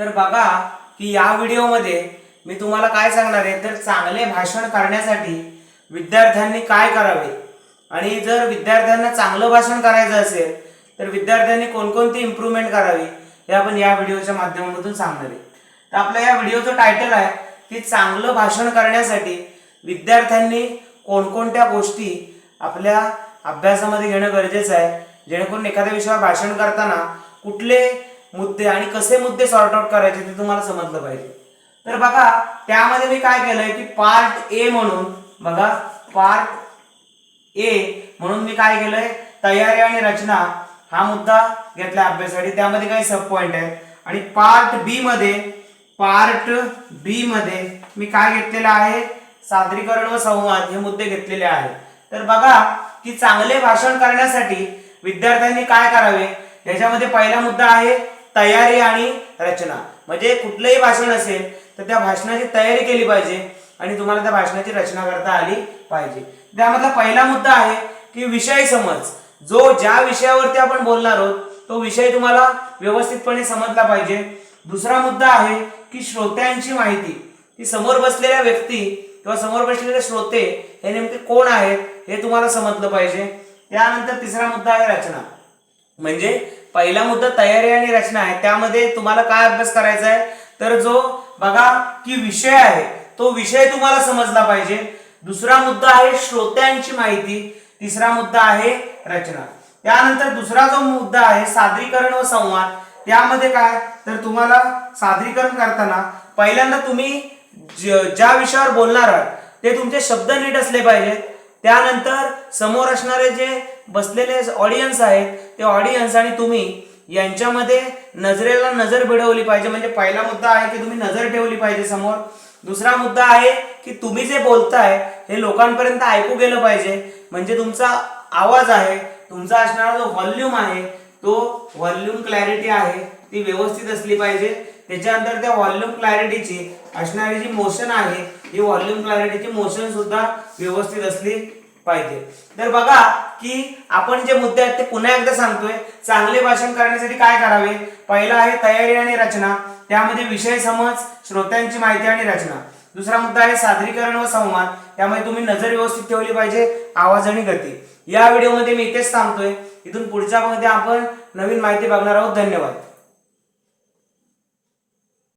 तर बघा की या व्हिडिओमध्ये मी तुम्हाला काय सांगणार आहे, तर चांगले भाषण करण्यासाठी विद्यार्थ्यांनी काय करावे आणि जर विद्यार्थ्यांना चांगलं भाषण करायचं असेल तर विद्यार्थ्यांनी कोणकोणती इम्प्रूव्हमेंट करावी हे आपण या व्हिडिओच्या माध्यमातून सांगणार आहे। तर आपल्या या व्हिडिओचं टायटल आहे की चांगलं भाषण करण्यासाठी विद्यार्थ्यांनी कोणकोणत्या गोष्टी आपल्या अभ्यासामध्ये घेणं गरजेचं आहे, जेणेकरून एखाद्या विषयावर भाषण करताना कुठले मुद्दे आणि कसे मुद्दे सॉर्ट आउट करायचे ते तुम्हाला समजलं पाहिजे। तर बघा त्यामध्ये मी काय केलंय की पार्ट ए म्हणून बघा पार्ट ए म्हणून मी काय केलंय तयारी आणि रचना हा मुद्दा घेतला अभ्यासासाठी, त्यामध्ये काही सब पॉइंट आहेत। आणि पार्ट बी मध्ये मी काय घेतलेलं आहे सादरीकरण व संवाद हे मुद्दे घेतलेले आहेत। तर बघा की चांगले भाषण करण्यासाठी विद्यार्थ्यांनी काय करावे, याच्यामध्ये पहिला मुद्दा आहे तयारी आणि रचना। म्हणजे कुठलंही भाषण असेल तर त्या भाषणाची तयारी केली पाहिजे आणि तुम्हाला त्या भाषणाची रचना करता आली पाहिजे। त्यामधला पहिला मुद्दा आहे की विषय समज। जो ज्या विषयावरती आपण बोलणार आहोत तो विषय तुम्हाला व्यवस्थितपणे समजला पाहिजे। दुसरा मुद्दा आहे की श्रोत्यांची माहिती, की समोर बसलेल्या व्यक्ती किंवा समोर बसलेले श्रोते हे नेमके कोण आहेत हे तुम्हाला समजलं पाहिजे। त्यानंतर तिसरा मुद्दा आहे रचना। म्हणजे पहिला मुद्दा तयारी आणि रचना आहे, त्यामध्ये तुम्हाला काय अभ्यास करायचा आहे, तर जो बघा की विषय आहे तो विषय तुम्हाला समजला पाहिजे। दुसरा मुद्दा आहे श्रोत्यांची माहिती, तिसरा मुद्दा आहे रचना। त्यानंतर दुसरा जो मुद्दा आहे सादरीकरण व संवाद। त्यामध्ये काय, तर तुम्हाला सादरीकरण करताना पहिल्यांदा तुम्ही ज्या विषयावर बोलणार आहात ते तुमचे शब्द नीट असले पाहिजेत। त्यानंतर समोर असणारे जे बसलेले ऑडियन्स आहेत ते ऑडियन्स आणि तुम्ही यांच्यामध्ये नजरेला नजर भिडवली पाहिजे। म्हणजे पहिला मुद्दा आहे की तुम्ही नजर ठेवली पाहिजे समोर। दुसरा मुद्दा आहे की तुम्ही जे बोलताय हे लोकांपर्यंत ऐकू गेलं पाहिजे। म्हणजे तुमचा आवाज आहे, तुमचा असणारा जो व्हॉल्यूम आहे तो व्हॉल्यूम क्लॅरिटी आहे ती व्यवस्थित असली पाहिजे। त्याच्यानंतर त्या व्हॉल्यूम क्लॅरिटीची असणारी जी मोशन आहे ही व्हॉल्यूम क्लॅरिटीची मोशन सुद्धा व्यवस्थित असली पाहिजे। तर बघा की आपण जे मुद्दे आहेत ते पुन्हा एकदा सांगतोय। चांगले भाषण करण्यासाठी काय करावे, पहिला आहे तयारी आणि रचना, त्यामध्ये विषय समज, श्रोत्यांची माहिती आणि रचना। दुसरा मुद्दा आहे सादरीकरण व संवाद, त्यामध्ये तुम्ही नजर व्यवस्थित ठेवली पाहिजे, आवाज आणि गती। या व्हिडिओमध्ये मी इथेच थांबतोय, इथून पुढच्या मध्ये आपण नवीन माहिती बघणार आहोत। धन्यवाद।